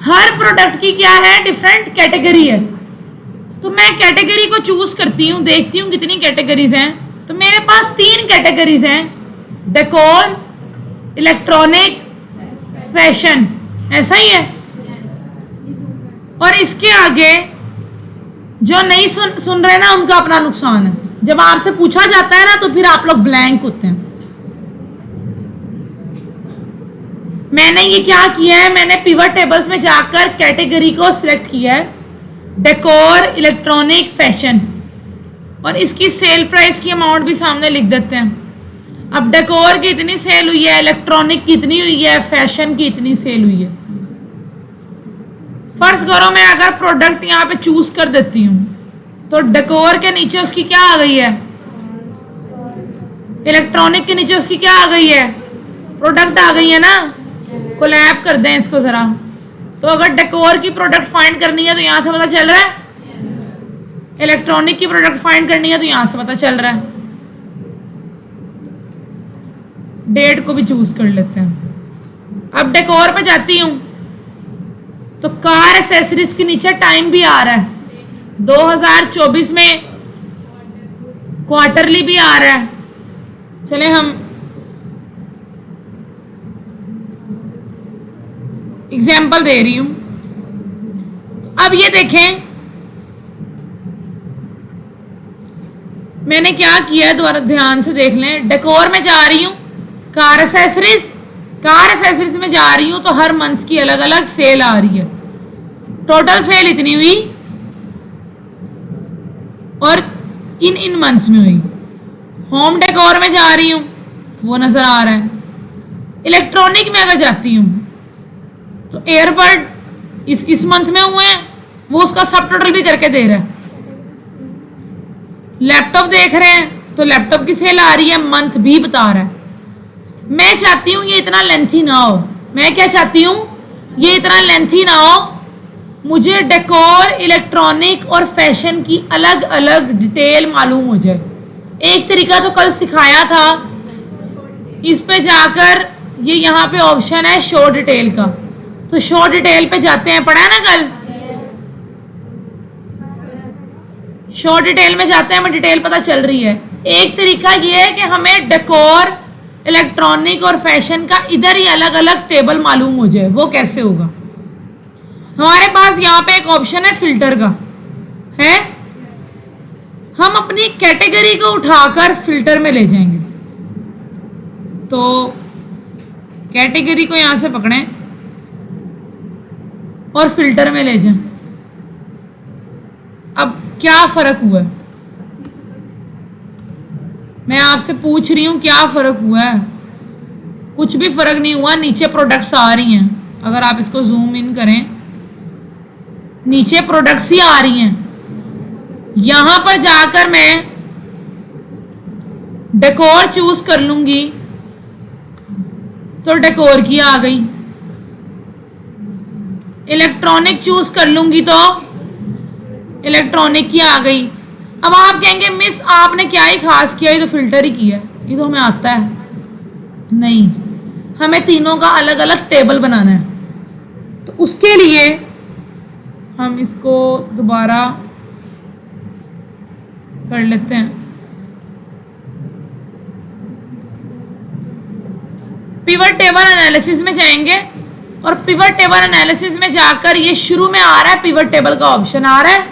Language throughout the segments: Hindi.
हर प्रोडक्ट की क्या है, डिफरेंट कैटेगरी है। तो मैं कैटेगरी को चूज करती हूँ, देखती हूँ कितनी कैटेगरीज हैं। तो मेरे पास 3 कैटेगरीज हैं, डेकोर, इलेक्ट्रॉनिक, फैशन, ऐसा ही है। और इसके आगे जो नहीं सुन रहे ना, उनका अपना नुकसान है। जब आपसे पूछा जाता है ना तो फिर आप लोग ब्लैंक होते हैं। मैंने ये क्या किया है, मैंने पिवट टेबल्स में जाकर कैटेगरी को सिलेक्ट किया है, डेकोर, इलेक्ट्रॉनिक, फैशन, और इसकी सेल प्राइस की अमाउंट भी सामने लिख देते हैं। अब डेकोर की इतनी सेल हुई है, इलेक्ट्रॉनिक की इतनी हुई है, फैशन की इतनी सेल हुई है। फर्ज करो मैं अगर प्रोडक्ट यहाँ पे चूज कर देती हूँ तो डेकोर के नीचे उसकी क्या आ गई है, इलेक्ट्रॉनिक के नीचे उसकी क्या आ गई है, प्रोडक्ट आ गई है ना। कोलैब कर दें इसको जरा। तो अगर डेकोर की प्रोडक्ट फाइंड करनी है तो यहां से पता चल रहा है, इलेक्ट्रॉनिक की प्रोडक्ट फाइंड करनी है तो यहां से पता चल रहा है। डेट को भी चूज कर लेते हैं। अब डेकोर पे जाती हूं तो कार एसेसरीज के नीचे टाइम भी आ रहा है, 2024 में क्वार्टरली भी आ रहा है। चले हम एग्जाम्पल दे रही हूं। अब ये देखें मैंने क्या किया है, दोबारा ध्यान से देख लें। डेकोर में जा रही हूं, कार एसेसरीज में जा रही हूं तो हर मंथ की अलग अलग सेल आ रही है। टोटल सेल इतनी हुई और इन मंथ्स में हुई। होम डेकोर में जा रही हूं, वो नजर आ रहा है। इलेक्ट्रॉनिक में अगर जाती हूं तो एयरबड इस मंथ में हुए हैं, वो उसका सब टोटल भी करके दे रहा है। लैपटॉप देख रहे हैं तो लैपटॉप की सेल आ रही है, मंथ भी बता रहा है। मैं चाहती हूं ये इतना लेंथी ना हो। मैं क्या चाहती हूं, ये इतना लेंथी ना हो। मुझे डेकोर, इलेक्ट्रॉनिक और फैशन की अलग अलग डिटेल मालूम हो जाए। एक तरीका तो कल सिखाया था, इस पे जाकर ये यहाँ पे ऑप्शन है शो डिटेल का, तो शो डिटेल पे जाते हैं, पढ़ा है ना कल। शो डिटेल में जाते हैं, हमें डिटेल पता चल रही है। एक तरीका ये है कि हमें डेकोर, इलेक्ट्रॉनिक और फैशन का इधर ही अलग अलग टेबल मालूम हो जाए। वो कैसे होगा, हमारे पास यहाँ पे एक ऑप्शन है फिल्टर का है। हम अपनी कैटेगरी को उठाकर फिल्टर में ले जाएंगे। तो कैटेगरी को यहां से पकड़ें और फिल्टर में ले जाएं। अब क्या फर्क हुआ है, मैं आपसे पूछ रही हूं क्या फर्क हुआ है। कुछ भी फर्क नहीं हुआ। नीचे प्रोडक्ट्स आ रही हैं, अगर आप इसको जूम इन करें, नीचे प्रोडक्ट्स ही आ रही हैं। यहां पर जाकर मैं डेकोर चूज कर लूंगी तो डेकोर की आ गई। इलेक्ट्रॉनिक चूज कर लूंगी तो इलेक्ट्रॉनिक की आ गई। अब आप कहेंगे मिस आपने क्या ही खास किया, ये तो फिल्टर ही किया, ये तो हमें आता है। नहीं, हमें तीनों का अलग अलग टेबल बनाना है। तो उसके लिए हम इसको दोबारा कर लेते हैं। पिवट टेबल एनालिसिस में जाएंगे और पिवट टेबल एनालिसिस में जाकर ये शुरू में आ रहा है, पिवट टेबल का ऑप्शन आ रहा है।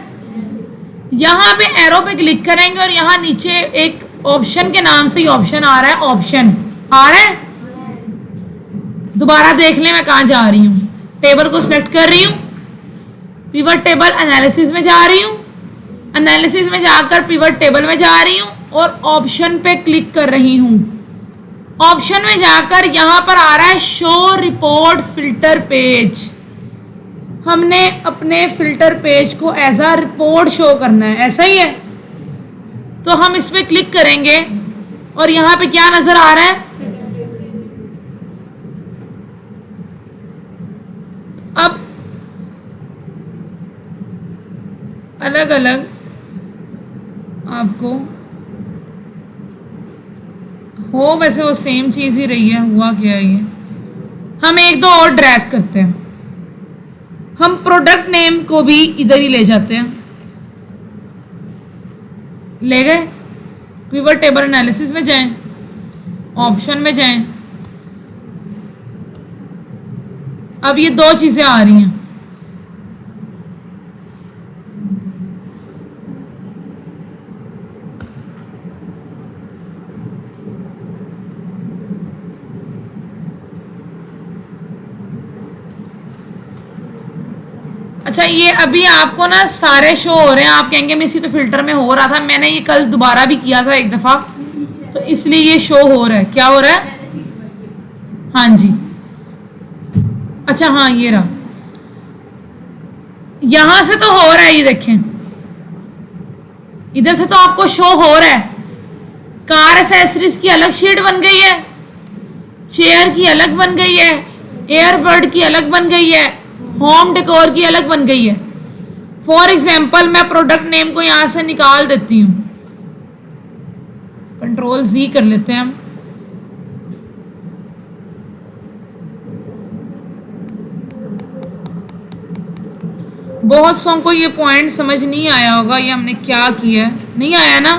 यहां पे एरो पे क्लिक करेंगे और यहां नीचे एक ऑप्शन के नाम से ही ऑप्शन आ रहा है, ऑप्शन आ रहा है। दोबारा देख लें मैं कहां जा रही हूं। टेबल को सिलेक्ट कर रही हूं, पिवट टेबल एनालिसिस में जा रही हूं, एनालिसिस में जाकर पिवट टेबल में जा रही हूं और ऑप्शन पे क्लिक कर रही हूं। ऑप्शन में जाकर यहां पर आ रहा है शो रिपोर्ट फिल्टर पेज। हमने अपने फिल्टर पेज को एज अ रिपोर्ट शो करना है, ऐसा ही है। तो हम इस पे क्लिक करेंगे और यहां पे क्या नजर आ रहा है, अब अलग अलग आपको हो, वैसे वो सेम चीज ही रही है। हुआ क्या है, ये हम एक दो और ड्रैग करते हैं। हम प्रोडक्ट नेम को भी इधर ही ले जाते हैं, ले गए, पिवट टेबल एनालिसिस में जाएं, ऑप्शन में जाएं। अब ये दो चीजें आ रही हैं, अच्छा ये अभी आपको ना सारे शो हो रहे हैं, आप कहेंगे मैं इसी तो फिल्टर में हो रहा था, मैंने ये कल दोबारा भी किया था एक दफा, तो इसलिए ये शो हो रहा है। क्या हो रहा है? हाँ जी, अच्छा हाँ ये रहा, यहां से तो हो रहा है, ये देखें इधर से तो आपको शो हो रहा है। कार एसेसरीज की अलग शीट बन गई है, चेयर की अलग बन गई है, एयरबर्ड की अलग बन गई है, होम डेकोर की अलग बन गई है। फॉर एग्जाम्पल मैं प्रोडक्ट नेम को यहां से निकाल देती हूं, कंट्रोल जी कर लेते हैं हम। बहुत सौ को ये पॉइंट समझ नहीं आया होगा, ये हमने क्या किया है, नहीं आया ना?